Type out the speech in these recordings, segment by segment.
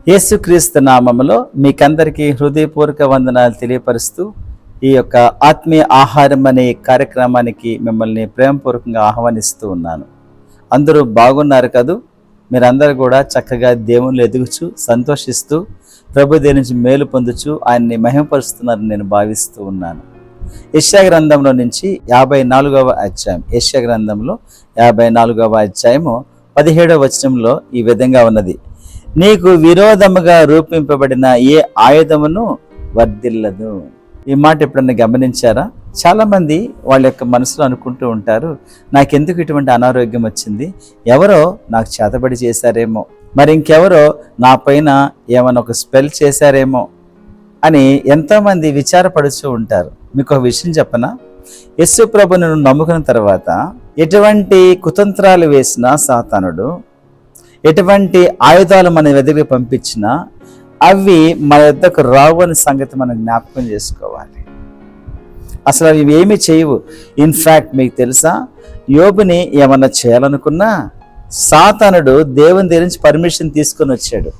యేసుక్రీస్తు నామములో మీకందరికీ హృదయపూర్వక వందనాలు తెలియపరుస్తూ ఈ యొక్క ఆత్మీయ ఆహారం అనే కార్యక్రమానికి మిమ్మల్ని ప్రేమపూర్వకంగా ఆహ్వానిస్తూ ఉన్నాను. అందరూ బాగున్నారు కదూ? మీరందరూ కూడా చక్కగా దేవుళ్ళు ఎదుగుచు సంతోషిస్తూ ప్రభు దేవుని నుంచి మేలు పొందుచు ఆయన్ని మహిమపరుస్తున్నారని నేను భావిస్తూ ఉన్నాను. యెషయా గ్రంథంలో నుంచి 54వ అధ్యాయం, యెషయా గ్రంథంలో 54వ అధ్యాయము 17వ వచనంలో ఈ విధంగా ఉన్నది. నీకు విరోధముగా రూపింపబడిన ఏ ఆయుధమును వర్ధిల్లదు. ఈ మాట ఎప్పుడన్నా గమనించారా? చాలా మంది వాళ్ళ యొక్క మనసులో అనుకుంటూ ఉంటారు, నాకెందుకు ఇటువంటి అనారోగ్యం వచ్చింది, ఎవరో నాకు చేతబడి చేశారేమో, మరి ఇంకెవరో నా పైన ఏమైనా ఒక స్పెల్ చేశారేమో అని ఎంతోమంది విచారపడుతూ ఉంటారు. మీకు ఒక విషయం చెప్పనా? యేసు ప్రభువును నమ్ముకున్న తర్వాత ఎటువంటి కుతంత్రాలు వేసినా సాతానుడు, ఎటువంటి ఆయుధాలు మన ఎదురుగా పంపించినా అవి మన యొద్దకు రావు అనే సంగతి మనం జ్ఞాపకం చేసుకోవాలి. అసలు అవి ఏమీ చేయవు. ఇన్ఫ్యాక్ట్ మీకు తెలుసా, యోబుని ఏమన్నా చేయాలనుకున్నా సాతానుడు దేవుని దగ్గర నుంచి పర్మిషన్ తీసుకొని వచ్చాడు.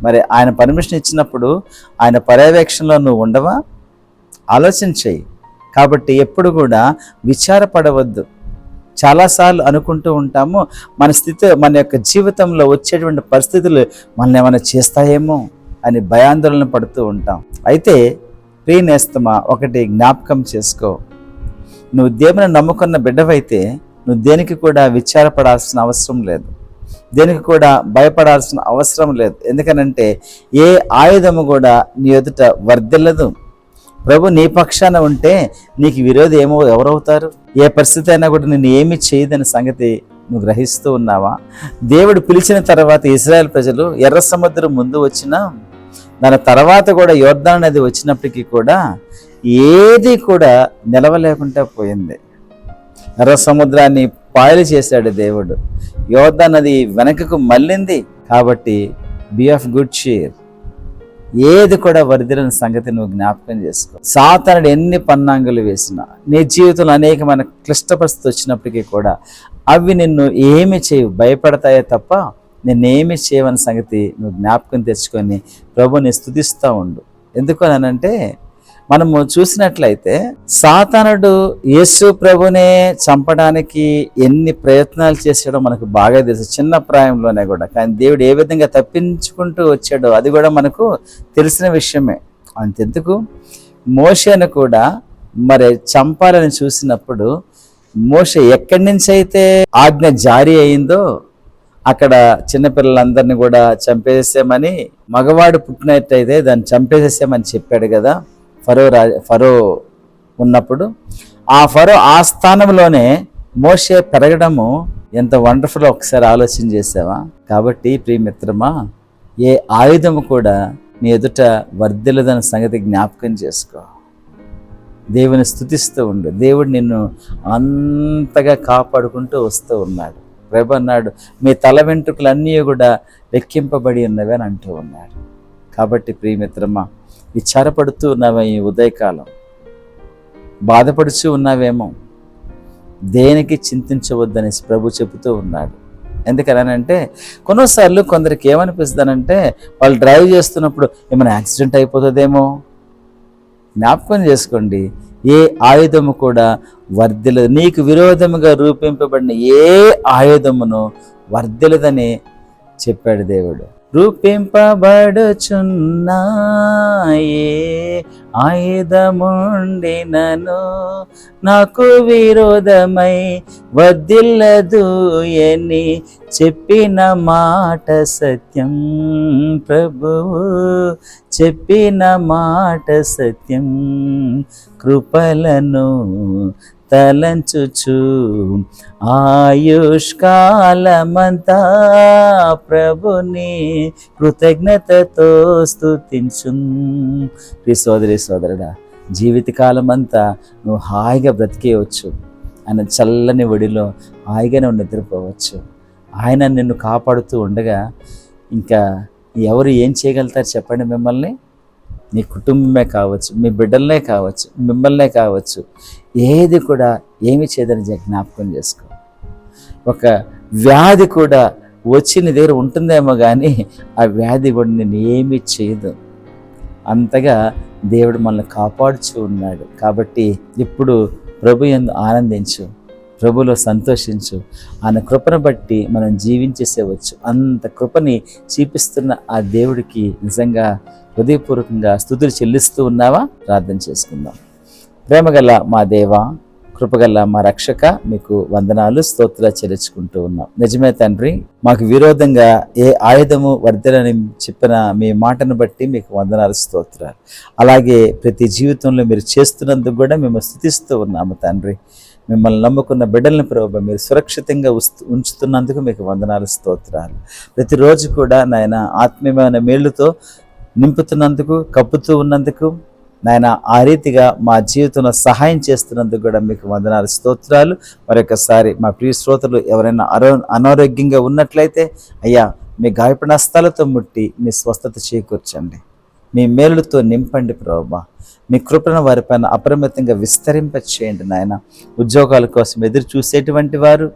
మరి ఆయన పర్మిషన్ ఇచ్చినప్పుడు ఆయన పర్యవేక్షణలో నువ్వు ఉండవా? ఆలోచన చెయ్యి. కాబట్టి ఎప్పుడు కూడా విచారపడవద్దు. చాలాసార్లు అనుకుంటూ ఉంటాము, మన స్థితి, మన యొక్క జీవితంలో వచ్చేటువంటి పరిస్థితులు మనల్ని ఏమైనా చేస్తాయేమో అని భయాందోళన పడుతూ ఉంటాం. అయితే ప్రియ నేస్తమా, ఒకటి జ్ఞాపకం చేసుకో, నువ్వు దేవుని నమ్ముకున్న బిడ్డవైతే నువ్వు దేనికి కూడా విచారపడాల్సిన అవసరం లేదు, దేనికి కూడా భయపడాల్సిన అవసరం లేదు. ఎందుకనంటే ఏ ఆయుధము కూడా నీ ఎదుట వర్ధిల్లదు. ప్రభు నీ పక్షాన ఉంటే నీకు విరోధి ఎవరవుతారు? ఏ పరిస్థితి అయినా కూడా నిన్ను ఏమీ చేయదని సంగతి నువ్వు గ్రహిస్తూ ఉన్నావా? దేవుడు పిలిచిన తర్వాత ఇశ్రాయేల్ ప్రజలు ఎర్ర సముద్రం ముందు వచ్చినా, దాని తర్వాత కూడా యోర్దాను నది వచ్చినప్పటికీ కూడా ఏది కూడా నిలవలేకుండా పోయింది. ఎర్ర సముద్రాన్ని పాయలు చేశాడు దేవుడు. యోర్దాను నది వెనకకు మళ్ళింది. కాబట్టి బీ ఆఫ్ గుడ్ చీర్. ఏది కూడా వర్ధిల్లని సంగతి నువ్వు జ్ఞాపకం చేసుకో. సాతానుడు ఎన్ని పన్నాంగులు వేసినా, నీ జీవితంలో అనేకమైన క్లిష్ట పరిస్థితి వచ్చినప్పటికీ కూడా అవి నిన్ను ఏమి చేయవు, భయపడతాయే తప్ప నిన్నేమి చేయవని సంగతి నువ్వు జ్ఞాపకం తెచ్చుకొని ప్రభుని స్తుతిస్తూ ఉండు. ఎందుకు అనంటే, మనము చూసినట్లయితే సాతానుడు యేసు ప్రభునే చంపడానికి ఎన్ని ప్రయత్నాలు చేశాడో మనకు బాగా తెలుసు, చిన్న ప్రాయంలోనే కూడా. కానీ దేవుడు ఏ విధంగా తప్పించుకుంటూ వచ్చాడో అది కూడా మనకు తెలిసిన విషయమే. అంతెందుకు, మోషేను కూడా మరి చంపాలని చూసినప్పుడు మోషే ఎక్కడి నుంచి అయితే ఆజ్ఞ జారీ అయిందో అక్కడ చిన్నపిల్లలందరినీ కూడా చంపేసేసామని, మగవాడు పుట్టినట్టయితే దాన్ని చంపేసేసామని చెప్పాడు కదా ఫరో ఉన్నప్పుడు. ఆ ఫరో స్థానంలోనే మోషే పెరగడము ఎంత వండర్ఫుల్, ఒకసారి ఆలోచన చేసావా? కాబట్టి ప్రియమిత్రమా, ఏ ఆయుధము కూడా నీ ఎదుట వర్ధిల్లదన్న సంగతి జ్ఞాపకం చేసుకో. దేవుని స్తుతిస్తూ ఉండు. దేవుడు నిన్ను అంతగా కాపాడుకుంటూ వస్తూ ఉన్నాడు. ప్రభు అన్నాడు, మీ తల వెంట్రుకలన్నీ కూడా లెక్కింపబడి ఉన్నవి అని అంటూ ఉన్నాడు. కాబట్టి ప్రియమిత్రమా, విచారపడుతూ ఉన్నావే ఈ ఉదయకాలం, బాధపడుతూ ఉన్నావేమో, దేనికి చింతించవద్దనేసి ప్రభు చెబుతూ ఉన్నాడు. ఎందుకనంటే కొన్నిసార్లు కొందరికి ఏమనిపిస్తుందనంటే, వాళ్ళు డ్రైవ్ చేస్తున్నప్పుడు ఏమైనా యాక్సిడెంట్ అయిపోతుందేమో. జ్ఞాపకం చేసుకోండి, ఏ ఆయుధము కూడా వర్ధిల్లదు. నీకు విరోధముగా రూపింపబడిన ఏ ఆయుధమును వర్ధిల్లదని చెప్పాడు దేవుడు. రూపింపబడుచున్న ఏ ఆయుధముండినను నాకు విరోధమై వర్ధిల్లదు అని చెప్పిన మాట సత్యం. ప్రభువు చెప్పిన మాట సత్యం. కృపలను తలంచుచు ఆయుష్కాలమంతా ప్రభుని కృతజ్ఞతతో స్తుతించు. సోదరి సోదరుడా, జీవితకాలం అంతా నువ్వు హాయిగా బ్రతికేయవచ్చు. ఆయన చల్లని ఒడిలో హాయిగా నువ్వు నిద్రపోవచ్చు. ఆయన నిన్ను కాపాడుతూ ఉండగా ఇంకా ఎవరు ఏం చేయగలుగుతారు చెప్పండి? మిమ్మల్ని, మీ కుటుంబమే కావచ్చు, మీ బిడ్డలనే కావచ్చు, మిమ్మల్నే కావచ్చు, ఏది కూడా ఏమి చేయదని జ్ఞాపకం చేసుకో. ఒక వ్యాధి కూడా వచ్చి నీ దగ్గర ఉంటుందేమో కానీ ఆ వ్యాధి కూడా నేను ఏమీ చేయదు. అంతగా దేవుడు మనల్ని కాపాడుచూ ఉన్నాడు. కాబట్టి ఇప్పుడు ప్రభు యందు ఆనందించు, ప్రభులో సంతోషించు. ఆయన కృపను బట్టి మనం జీవించేసేవచ్చు. అంత కృపని చూపిస్తున్న ఆ దేవుడికి నిజంగా హృదయపూర్వకంగా స్తుతులు చెల్లిస్తూ ఉన్నావా? ప్రార్థన చేసుకుందాం. ప్రేమగల మా దేవా, కృపగల మా రక్షక, మీకు వందనాలు, స్తోత్రాలు చెల్లించుకుంటూ ఉన్నాం. నిజమే తండ్రి, మాకు విరోధంగా ఏ ఆయుధము వర్ధలని చెప్పిన మీ మాటను బట్టి మీకు వందనాలు, స్తోత్రాలు. అలాగే ప్రతి జీవితంలో మీరు చేస్తున్నందుకు కూడా మేము స్తుతిస్తూ ఉన్నాము తండ్రి. మిమ్మల్ని నమ్ముకున్న బిడ్డలను ప్రభువా మీరు సురక్షితంగా ఉంచుతున్నందుకు మీకు వందనాలు, స్తోత్రాలు. ప్రతిరోజు కూడా నాయన ఆత్మీయమైన మేలుతో నింపుతున్నందుకు, కప్పుతూ ఉన్నందుకు నాయన, ఆ రీతిగా మా జీవితంలో సహాయం చేస్తున్నందుకు కూడా మీకు వందనాలు, స్తోత్రాలు. మరొకసారి మా ప్రియ శ్రోతలు ఎవరైనా అనారోగ్యంగా ఉన్నట్లయితే అయ్యా మీ గాయపడిన హస్తాలతో ముట్టి మీ స్వస్థత చేకూర్చండి, మీ మేలుతో నింపండి ప్రభువా. మీ కృపను వారిపైన అపరిమితంగా విస్తరింప చేయండి నాయన. ఉద్యోగాల కోసం ఎదురు చూసేటువంటి వారు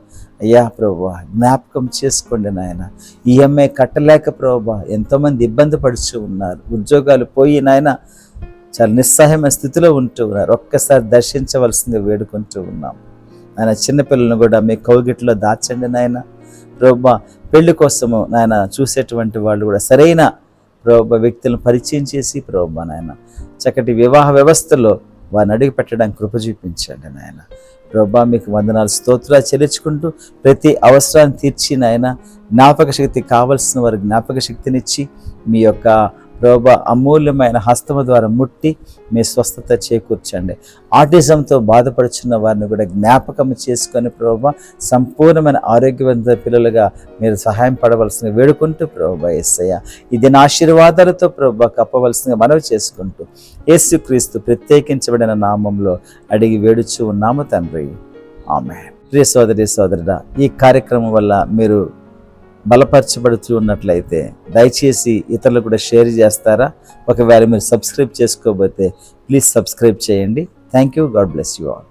అయ్యా ప్రభువా జ్ఞాపకం చేసుకోండి నాయన. ఈఎంఐ కట్టలేక ప్రభువా ఎంతోమంది ఇబ్బంది పడుతూ ఉన్నారు. ఉద్యోగాలు పోయి నాయన చాలా నిస్సహాయమైన స్థితిలో ఉంటూ ఉన్నారు. ఒక్కసారి దర్శించవలసిందిగా వేడుకుంటూ ఉన్నాం నాయన. చిన్నపిల్లలను కూడా మీ కౌగిట్లో దాచండి నాయన. ప్రభువా పెళ్లి కోసము నాయన చూసేటువంటి వాళ్ళు కూడా సరైన ప్రభువా వ్యక్తులను పరిచయం చేసి ప్రభువా నాయన చక్కటి వివాహ వ్యవస్థలో వారిని అడుగు పెట్టడానికి కృప చూపించండి నాయన. ప్రభువా మీకు వందనాలు, స్తోత్రాలు చెల్లించుకుంటూ ప్రతి అవసరాన్ని తీర్చి నాయన, జ్ఞాపక శక్తి కావలసిన వారి జ్ఞాపక శక్తినిచ్చి మీ యొక్క ప్రభువా అమూల్యమైన హస్తము ద్వారా ముట్టి మీ స్వస్థత చేకూర్చండి. ఆటిజంతో బాధపడుచున్న వారిని కూడా జ్ఞాపకం చేసుకొని ప్రభువా సంపూర్ణమైన ఆరోగ్యవంత పిల్లలుగా మీరు సహాయం పడవలసిందిగా వేడుకుంటూ ప్రభువా యేసయ్య ఇది నా ఆశీర్వాదాలతో ప్రభువా కప్పవలసిందిగా మనవి చేసుకుంటూ యేసుక్రీస్తు ప్రత్యేకించబడిన నామంలో అడిగి వేడుచూ ఉన్నాము తండ్రి, ఆమేన్. ప్రియ సోదరి సోదరుడా, ఈ కార్యక్రమం వల్ల మీరు బలపరచబడుతూ ఉన్నట్లయితే దయచేసి ఇతరులు కూడా షేర్ చేస్తారా? ఒకవేళ మీరు సబ్స్క్రైబ్ చేసుకోకపోతే ప్లీజ్ సబ్స్క్రైబ్ చేయండి. Thank you. God bless you all.